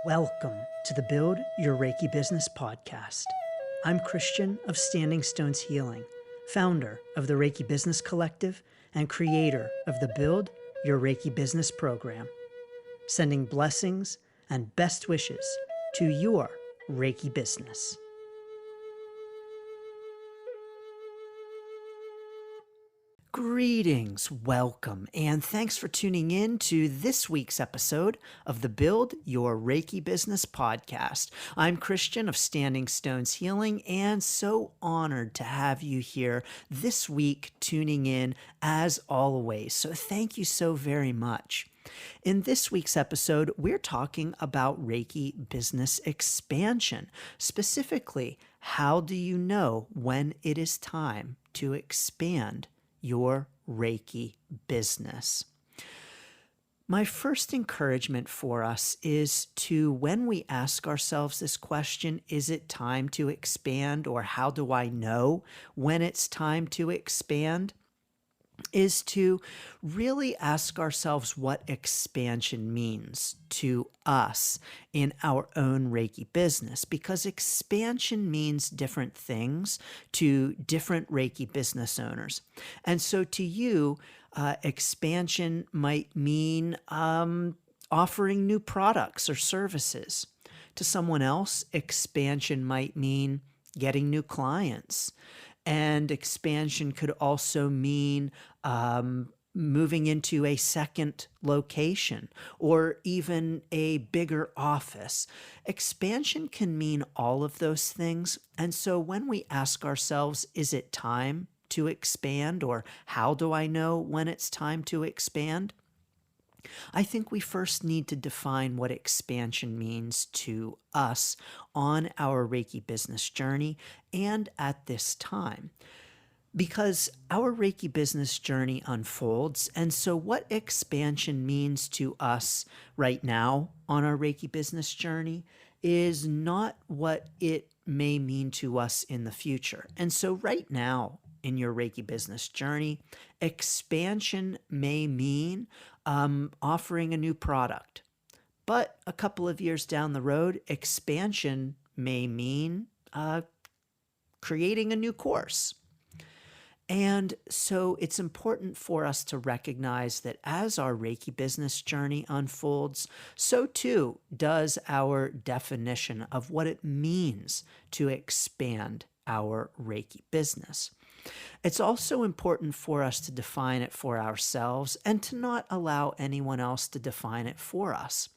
Welcome to the Build Your Reiki Business podcast. I'm Christian of Standing Stones Healing, founder of the Reiki Business Collective and creator of the Build Your Reiki Business program, sending blessings and best wishes to your Reiki business. Greetings, welcome, and thanks for tuning in to this week's episode of the Build Your Reiki Business podcast. I'm Christian of Standing Stones Healing, and so honored to have you here this week tuning in as always. So thank you so very much. In this week's episode, we're talking about Reiki business expansion. Specifically, how do you know when it is time to expand your Reiki business? My first encouragement for us is to, when we ask ourselves this question, is it time to expand, or how do I know when it's time to expand, is to really ask ourselves what expansion means to us in our own Reiki business, because expansion means different things to different Reiki business owners. And so to you, expansion might mean offering new products or services. To someone else, expansion might mean getting new clients. And expansion could also mean moving into a second location or even a bigger office. Expansion can mean all of those things. And so when we ask ourselves, is it time to expand, or how do I know when it's time to expand? I think we first need to define what expansion means to us on our Reiki business journey and at this time, because our Reiki business journey unfolds. And so what expansion means to us right now on our Reiki business journey is not what it may mean to us in the future. And so right now, in your Reiki business journey, expansion may mean offering a new product. But a couple of years down the road, expansion may mean creating a new course. And so it's important for us to recognize that as our Reiki business journey unfolds, so too does our definition of what it means to expand our Reiki business. It's also important for us to define it for ourselves and to not allow anyone else to define it for us.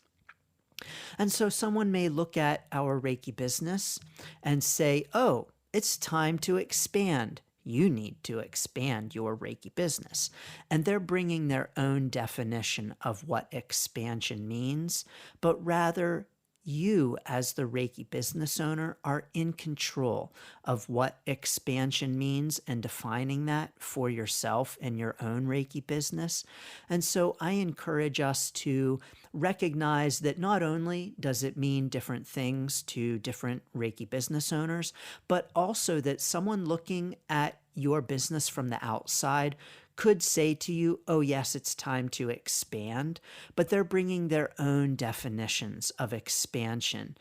And so someone may look at our Reiki business and say, oh, it's time to expand. You need to expand your Reiki business. And they're bringing their own definition of what expansion means, but rather you, as the Reiki business owner, are in control of what expansion means and defining that for yourself and your own Reiki business. And so I encourage us to recognize that not only does it mean different things to different Reiki business owners, but also that someone looking at your business from the outside could say to you, oh yes, it's time to expand, but they're bringing their own definitions of expansion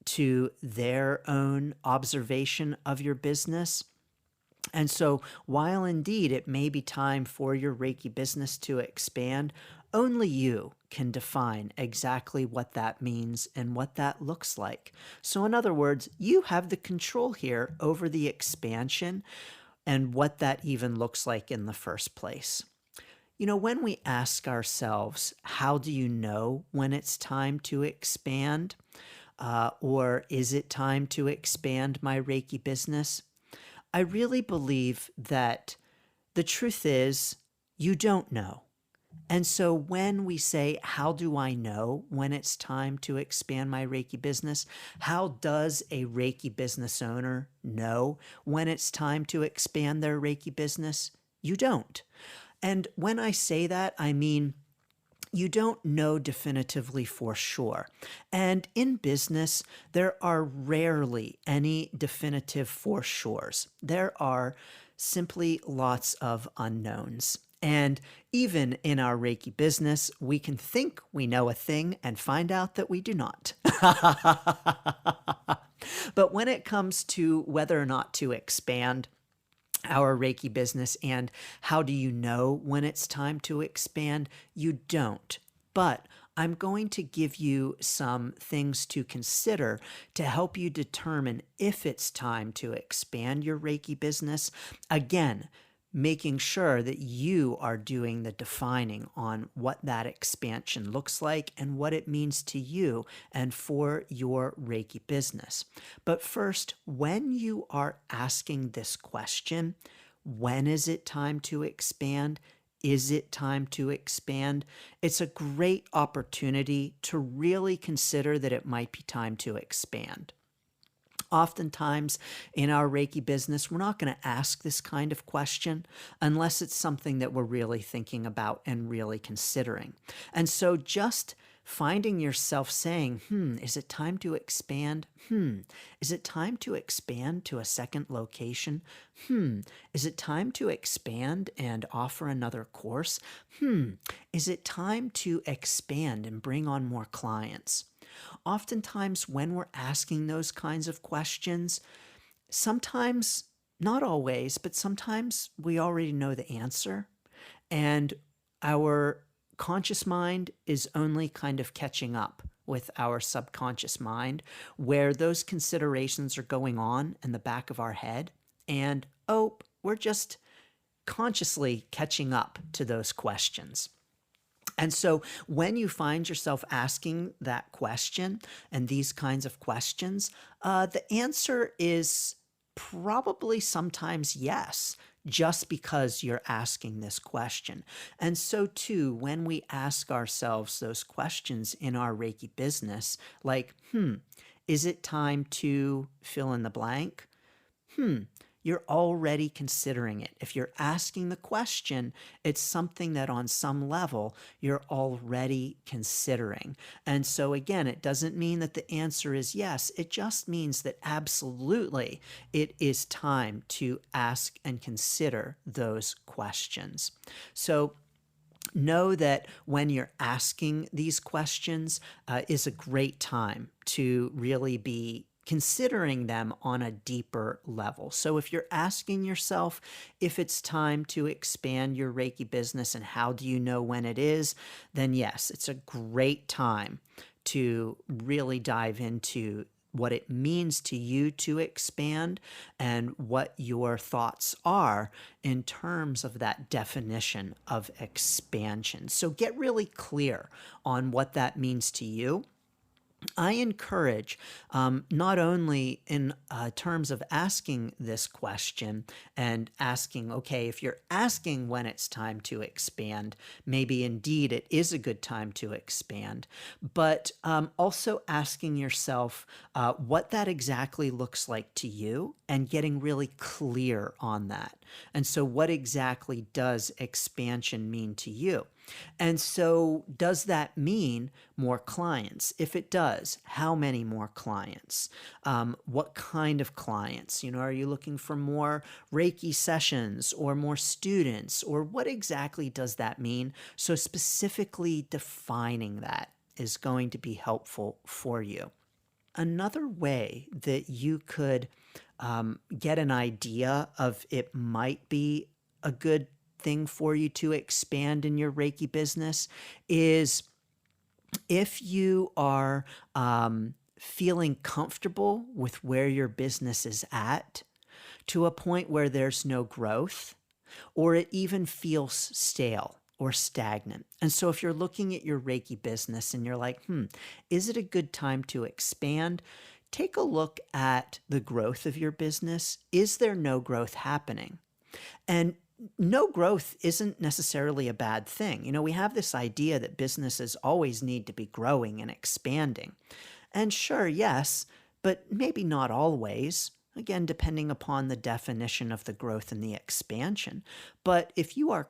to their own observation of your business. And so while indeed it may be time for your Reiki business to expand, only you can define exactly what that means and what that looks like. So in other words, you have the control here over the expansion and what that even looks like in the first place. You know, when we ask ourselves, how do you know when it's time to expand? Or is it time to expand my Reiki business? I really believe that the truth is you don't know. And so when we say, how do I know when it's time to expand my Reiki business? How does a Reiki business owner know when it's time to expand their Reiki business? You don't. And when I say that, I mean, you don't know definitively for sure. And in business, there are rarely any definitive for sures. There are simply lots of unknowns. And even in our Reiki business, we can think we know a thing and find out that we do not. But when it comes to whether or not to expand our Reiki business and how do you know when it's time to expand, you don't. But I'm going to give you some things to consider to help you determine if it's time to expand your Reiki business. Again, making sure that you are doing the defining on what that expansion looks like and what it means to you and for your Reiki business. But first, when you are asking this question, when is it time to expand? Is it time to expand? It's a great opportunity to really consider that it might be time to expand. Oftentimes in our Reiki business, we're not going to ask this kind of question unless it's something that we're really thinking about and really considering. And so just finding yourself saying, is it time to expand? Is it time to expand to a second location? Is it time to expand and offer another course? Is it time to expand and bring on more clients? Oftentimes, when we're asking those kinds of questions, sometimes, not always, but sometimes we already know the answer, and our conscious mind is only kind of catching up with our subconscious mind, where those considerations are going on in the back of our head, and we're just consciously catching up to those questions. And so when you find yourself asking that question and these kinds of questions, the answer is probably sometimes yes, just because you're asking this question. And so too, when we ask ourselves those questions in our Reiki business, like, is it time to fill in the blank? You're already considering it. If you're asking the question, it's something that on some level you're already considering. And so again, it doesn't mean that the answer is yes. It just means that absolutely it is time to ask and consider those questions. So know that when you're asking these questions is a great time to really be considering them on a deeper level. So if you're asking yourself if it's time to expand your Reiki business and how do you know when it is, then yes, it's a great time to really dive into what it means to you to expand and what your thoughts are in terms of that definition of expansion. So get really clear on what that means to you. I encourage, not only in terms of asking this question and asking, okay, if you're asking when it's time to expand, maybe indeed it is a good time to expand, but also asking yourself what that exactly looks like to you and getting really clear on that. And so what exactly does expansion mean to you? And so does that mean more clients? If it does, how many more clients? What kind of clients? Are you looking for more Reiki sessions or more students? Or what exactly does that mean? So specifically defining that is going to be helpful for you. Another way that you could get an idea of it might be a good thing for you to expand in your Reiki business is if you are feeling comfortable with where your business is at to a point where there's no growth or it even feels stale or stagnant. And so if you're looking at your Reiki business and you're like, is it a good time to expand? Take a look at the growth of your business. Is there no growth happening? And no growth isn't necessarily a bad thing. We have this idea that businesses always need to be growing and expanding. And sure, yes, but maybe not always. Again, depending upon the definition of the growth and the expansion. But if you are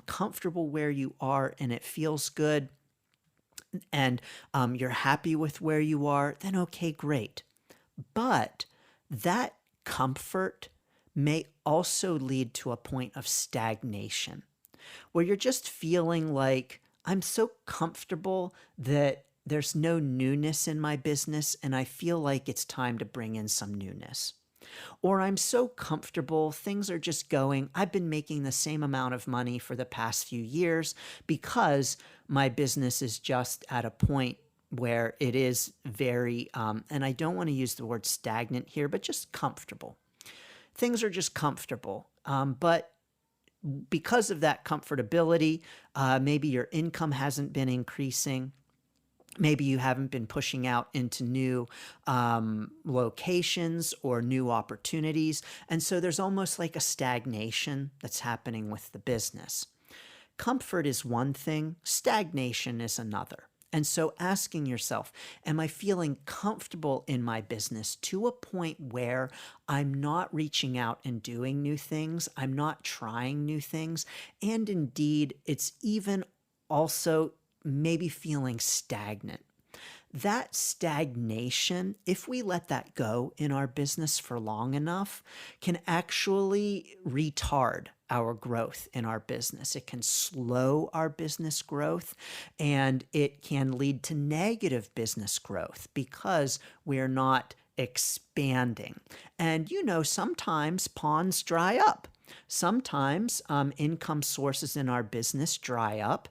comfortable where you are and it feels good and you're happy with where you are, then okay, great. But that comfort may also lead to a point of stagnation where you're just feeling like I'm so comfortable that there's no newness in my business and I feel like it's time to bring in some newness. Or I'm so comfortable, things are just going. I've been making the same amount of money for the past few years because my business is just at a point where it is very, and I don't want to use the word stagnant here, but just comfortable. Things are just comfortable. But because of that comfortability, maybe your income hasn't been increasing. Maybe you haven't been pushing out into new locations or new opportunities. And so there's almost like a stagnation that's happening with the business. Comfort is one thing, stagnation is another. And so asking yourself, am I feeling comfortable in my business to a point where I'm not reaching out and doing new things? I'm not trying new things. And indeed, it's even also maybe feeling stagnant. That stagnation, if we let that go in our business for long enough, can actually retard our growth in our business. It can slow our business growth and it can lead to negative business growth because we're not expanding. And sometimes ponds dry up. Sometimes income sources in our business dry up.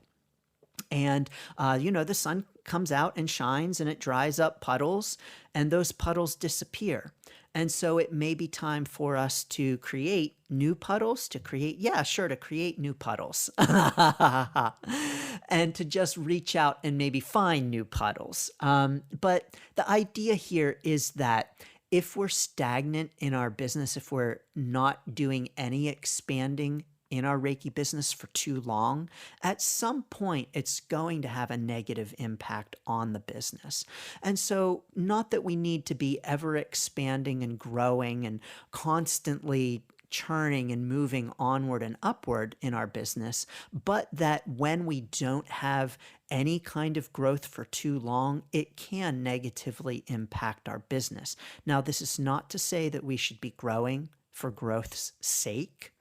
And, the sun comes out and shines and it dries up puddles and those puddles disappear. And so it may be time for us to create new puddles, to create new puddles and to just reach out and maybe find new puddles. But the idea here is that if we're stagnant in our business, if we're not doing any expanding in our Reiki business for too long, at some point it's going to have a negative impact on the business. And so, not that we need to be ever expanding and growing and constantly churning and moving onward and upward in our business, but that when we don't have any kind of growth for too long, it can negatively impact our business. Now, this is not to say that we should be growing for growth's sake.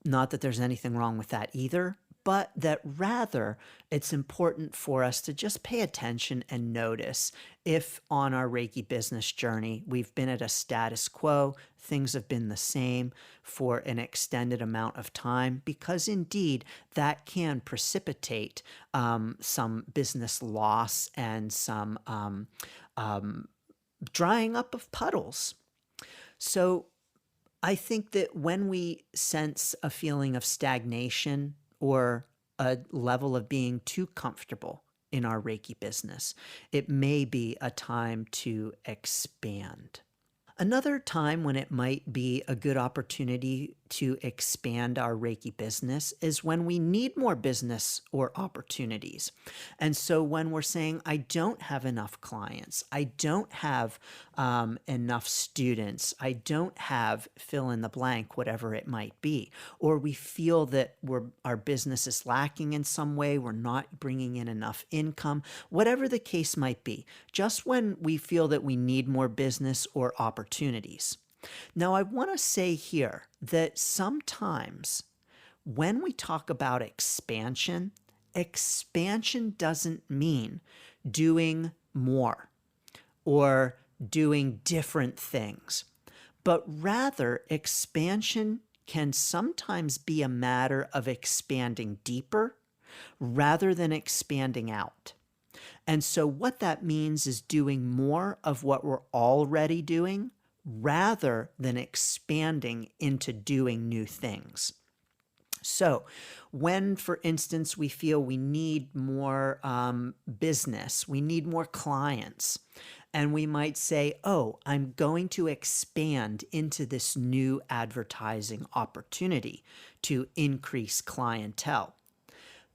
Not that there's anything wrong with that either, but that rather it's important for us to just pay attention and notice if on our Reiki business journey we've been at a status quo, things have been the same for an extended amount of time, because indeed that can precipitate some business loss and some drying up of puddles. So I think that when we sense a feeling of stagnation or a level of being too comfortable in our Reiki business, it may be a time to expand. Another time when it might be a good opportunity to expand our Reiki business is when we need more business or opportunities. And so when we're saying, I don't have enough clients, I don't have enough students, I don't have fill in the blank, whatever it might be, or we feel that our business is lacking in some way, we're not bringing in enough income, whatever the case might be, just when we feel that we need more business or opportunities. Now, I want to say here that sometimes when we talk about expansion, expansion doesn't mean doing more or doing different things, but rather expansion can sometimes be a matter of expanding deeper rather than expanding out. And so what that means is doing more of what we're already doing rather than expanding into doing new things. So when, for instance, we feel we need more business, we need more clients, and we might say, oh, I'm going to expand into this new advertising opportunity to increase clientele.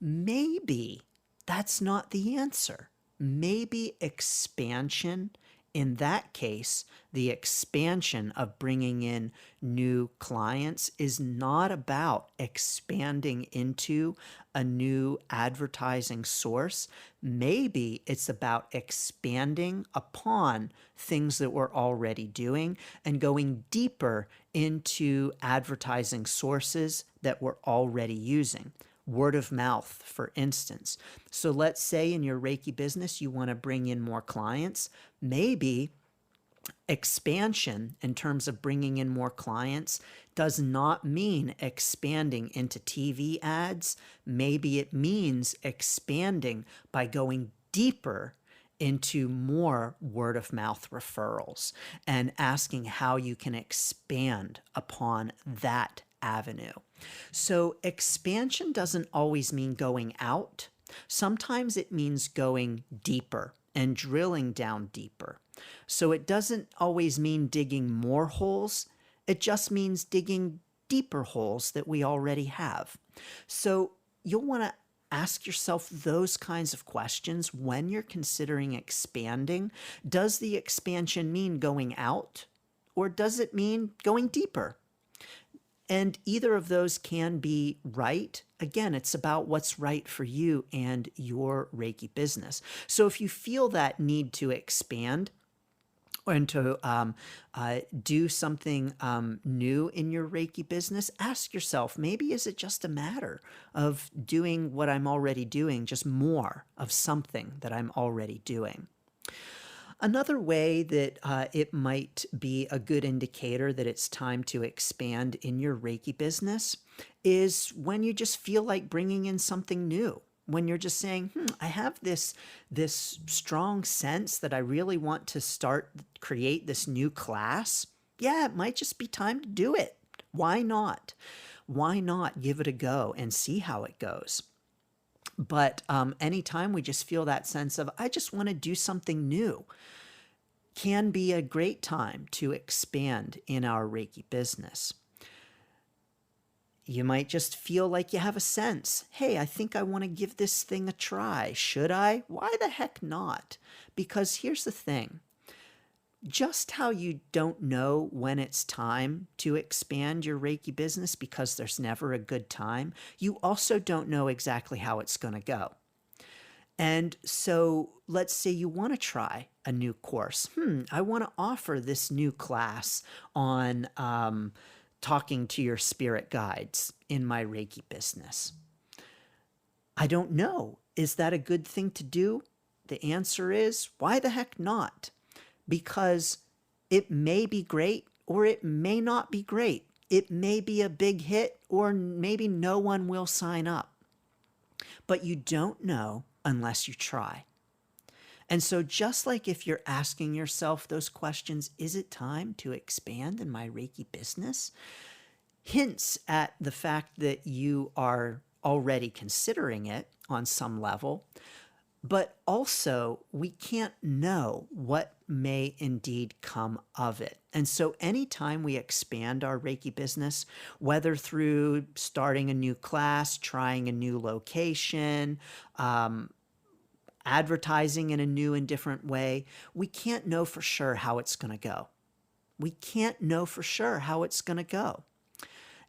Maybe that's not the answer. Maybe expansion, in that case, the expansion of bringing in new clients is not about expanding into a new advertising source. Maybe it's about expanding upon things that we're already doing and going deeper into advertising sources that we're already using. word of mouth, for instance. So let's say in your Reiki business, you want to bring in more clients. Maybe expansion in terms of bringing in more clients does not mean expanding into TV ads. Maybe it means expanding by going deeper into more word of mouth referrals and asking how you can expand upon that avenue. So expansion doesn't always mean going out. Sometimes it means going deeper and drilling down deeper. So it doesn't always mean digging more holes. It just means digging deeper holes that we already have. So you'll want to ask yourself those kinds of questions when you're considering expanding. Does the expansion mean going out, or does it mean going deeper? And either of those can be right. Again, it's about what's right for you and your Reiki business. So if you feel that need to expand and to do something new in your Reiki business, ask yourself, maybe is it just a matter of doing what I'm already doing, just more of something that I'm already doing? Another way that it might be a good indicator that it's time to expand in your Reiki business is when you just feel like bringing in something new. When you're just saying, I have this strong sense that I really want to create this new class. Yeah, it might just be time to do it. Why not? Why not give it a go and see how it goes? But anytime we just feel that sense of, I just want to do something new, can be a great time to expand in our Reiki business. You might just feel like you have a sense, hey, I think I want to give this thing a try. Should I? Why the heck not? Because here's the thing. Just how you don't know when it's time to expand your Reiki business because there's never a good time, you also don't know exactly how it's going to go. And so let's say you want to try a new course. I want to offer this new class on talking to your spirit guides in my Reiki business. I don't know. Is that a good thing to do? The answer is, why the heck not? Because it may be great or it may not be great. It may be a big hit or maybe no one will sign up. But you don't know unless you try. And so just like if you're asking yourself those questions, is it time to expand in my Reiki business? Hints at the fact that you are already considering it on some level. But also, we can't know what may indeed come of it. And so anytime we expand our Reiki business, whether through starting a new class, trying a new location, advertising in a new and different way, we can't know for sure how it's going to go. We can't know for sure how it's going to go.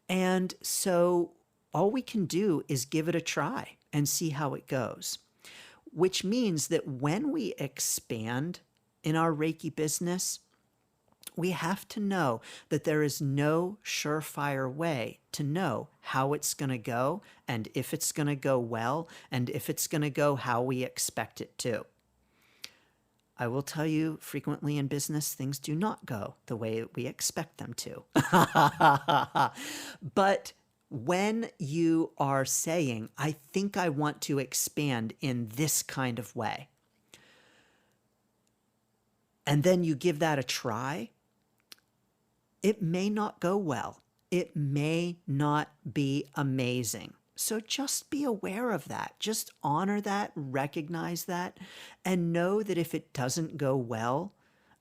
And so all we can do is give it a try and see how it goes. Which means that when we expand in our Reiki business, we have to know that there is no surefire way to know how it's going to go and if it's going to go well and if it's going to go how we expect it to. I will tell you, frequently in business, things do not go the way we expect them to. But when you are saying, I think I want to expand in this kind of way, and then you give that a try, it may not go well. It may not be amazing. So just be aware of that. Just honor that, recognize that, and know that if it doesn't go well,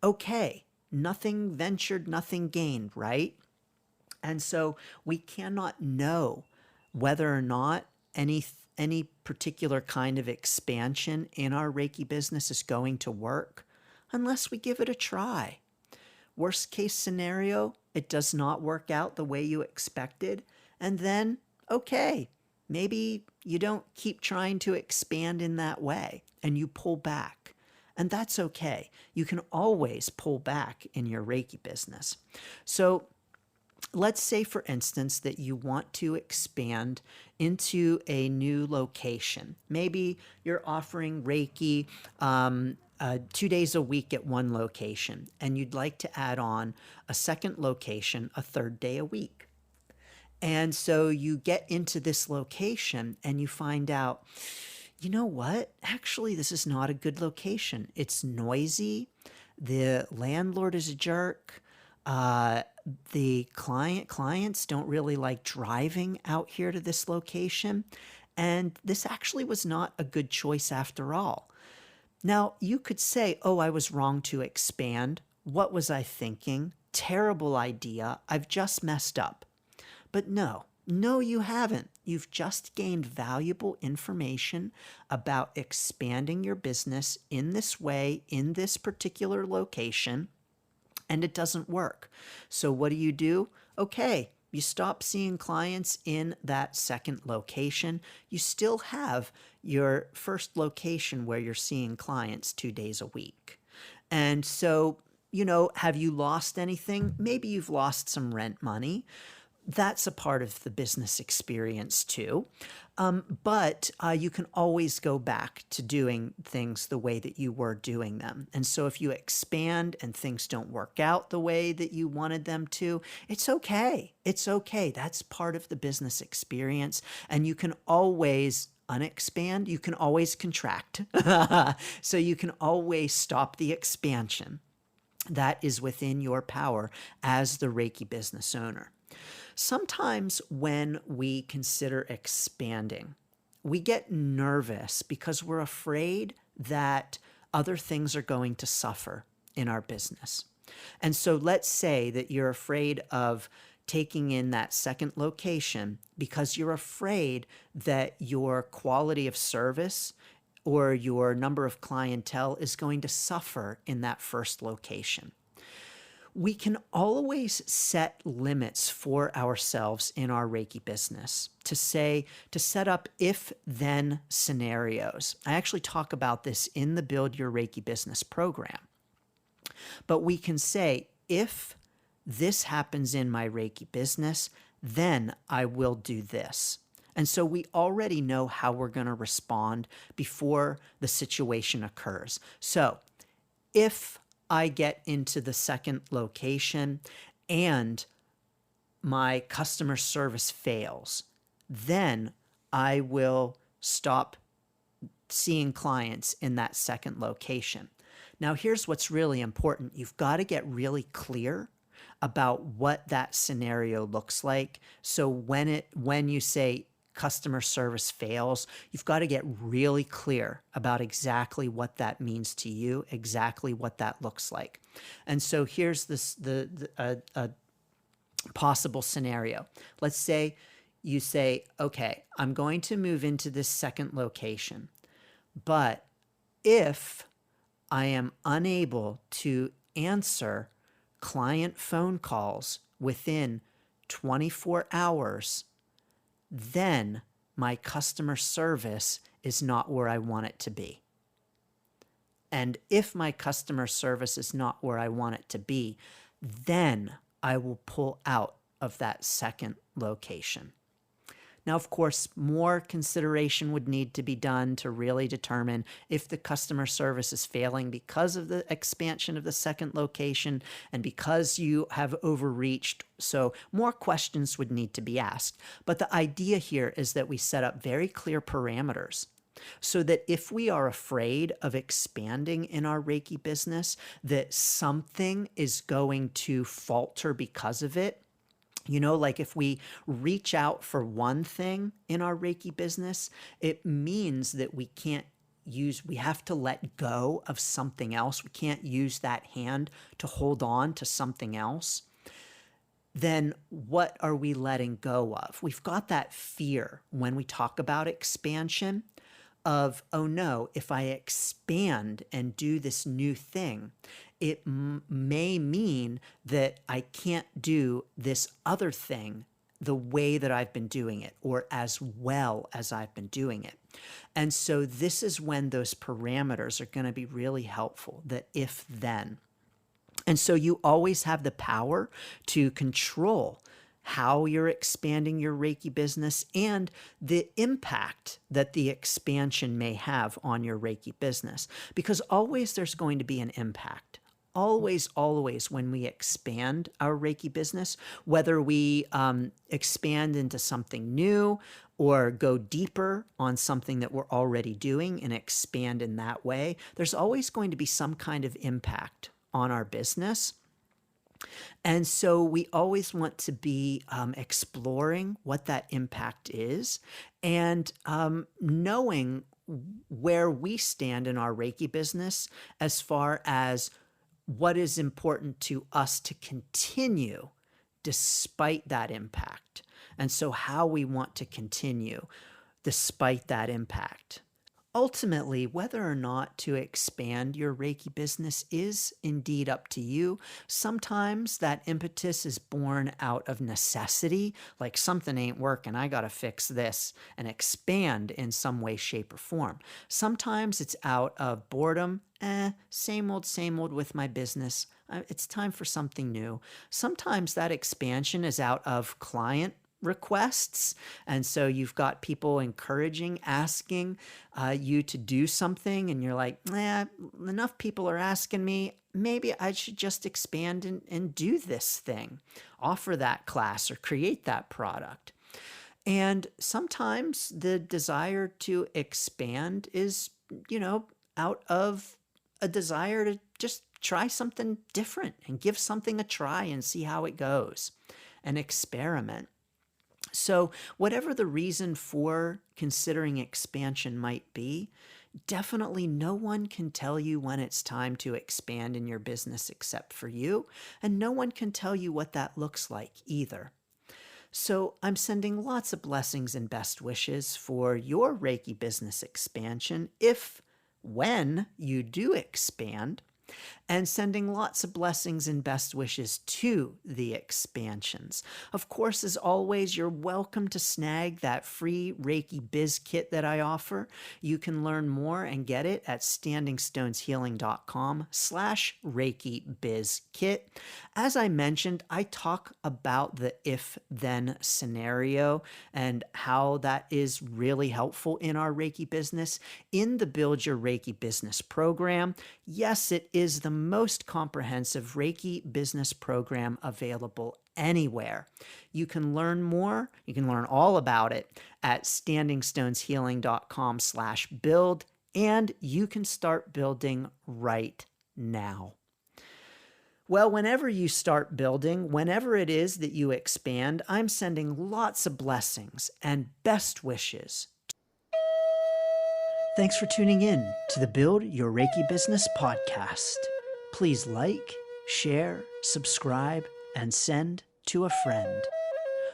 okay, nothing ventured, nothing gained, right? And so we cannot know whether or not any particular kind of expansion in our Reiki business is going to work unless we give it a try. Worst case scenario, it does not work out the way you expected. And then, okay, maybe you don't keep trying to expand in that way and you pull back. And that's okay. You can always pull back in your Reiki business. So let's say, for instance, that you want to expand into a new location. Maybe you're offering Reiki 2 days a week at one location, and you'd like to add on a second location a third day a week. And so you get into this location and you find out, you know what? Actually, this is not a good location. It's noisy. The landlord is a jerk. The clients don't really like driving out here to this location. And this actually was not a good choice after all. Now, you could say, oh, I was wrong to expand. What was I thinking? Terrible idea. I've just messed up. But no, you haven't. You've just gained valuable information about expanding your business in this way, in this particular location, and it doesn't work. So what do? Okay, you stop seeing clients in that second location. You still have your first location where you're seeing clients 2 days a week. And so, have you lost anything? Maybe you've lost some rent money. That's a part of the business experience too. But you can always go back to doing things the way that you were doing them. And so if you expand and things don't work out the way that you wanted them to, it's okay. It's okay. That's part of the business experience. And you can always unexpand. You can always contract. So you can always stop the expansion. That is within your power as the Reiki business owner. Sometimes when we consider expanding, we get nervous because we're afraid that other things are going to suffer in our business. And so let's say that you're afraid of taking in that second location because you're afraid that your quality of service or your number of clientele is going to suffer in that first location. We can always set limits for ourselves in our Reiki business to set up if-then scenarios. I actually talk about this in the Build Your Reiki Business program. But we can say, if this happens in my Reiki business, then I will do this. And so we already know how we're going to respond before the situation occurs. So if I get into the second location and my customer service fails, then I will stop seeing clients in that second location. Now, here's what's really important. You've got to get really clear about what that scenario looks like. So when you say customer service fails, you've got to get really clear about exactly what that means to you, exactly what that looks like. And so here's a possible scenario. Let's say you say, okay, I'm going to move into this second location, but if I am unable to answer client phone calls within 24 hours, then my customer service is not where I want it to be. And if my customer service is not where I want it to be, then I will pull out of that second location. Now, of course, more consideration would need to be done to really determine if the customer service is failing because of the expansion of the second location and because you have overreached. So more questions would need to be asked. But the idea here is that we set up very clear parameters so that if we are afraid of expanding in our Reiki business, that something is going to falter because of it. Like if we reach out for one thing in our Reiki business, it means that we have to let go of something else. We can't use that hand to hold on to something else. Then what are we letting go of? We've got that fear when we talk about expansion of, oh no, if I expand and do this new thing, it may mean that I can't do this other thing the way that I've been doing it or as well as I've been doing it. And so this is when those parameters are going to be really helpful, the if then. And so you always have the power to control how you're expanding your Reiki business, and the impact that the expansion may have on your Reiki business. Because always there's going to be an impact. Always, always, when we expand our Reiki business, whether we expand into something new or go deeper on something that we're already doing and expand in that way, there's always going to be some kind of impact on our business. And so we always want to be exploring what that impact is and knowing where we stand in our Reiki business as far as what is important to us to continue despite that impact. And so how we want to continue despite that impact. Ultimately, whether or not to expand your Reiki business is indeed up to you. Sometimes that impetus is born out of necessity, like something ain't working, I gotta fix this, and expand in some way, shape, or form. Sometimes it's out of boredom, same old with my business. It's time for something new. Sometimes that expansion is out of client requests. And so you've got people encouraging, asking you to do something, and you're like, enough people are asking me. Maybe I should just expand and do this thing, offer that class or create that product. And sometimes the desire to expand is, out of a desire to just try something different and give something a try and see how it goes and experiment. So whatever the reason for considering expansion might be, definitely no one can tell you when it's time to expand in your business except for you, and no one can tell you what that looks like either. So I'm sending lots of blessings and best wishes for your Reiki business expansion when you do expand, and sending lots of blessings and best wishes to the expansions. Of course, as always, you're welcome to snag that free Reiki Biz Kit that I offer. You can learn more and get it at standingstoneshealing.com/Reiki Biz Kit. As I mentioned, I talk about the if-then scenario and how that is really helpful in our Reiki business in the Build Your Reiki Business program. Yes, it is the most comprehensive Reiki business program available anywhere. You can learn more, you can learn all about it at standingstoneshealing.com/build, and you can start building right now. Well, whenever you start building, whenever it is that you expand, I'm sending lots of blessings and best wishes. Thanks for tuning in to the Build Your Reiki Business podcast. Please like, share, subscribe, and send to a friend.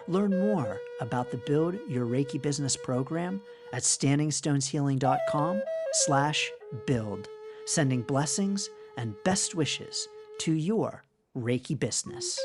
Learn more about the Build Your Reiki Business program at standingstoneshealing.com/build, sending blessings and best wishes to your Reiki business.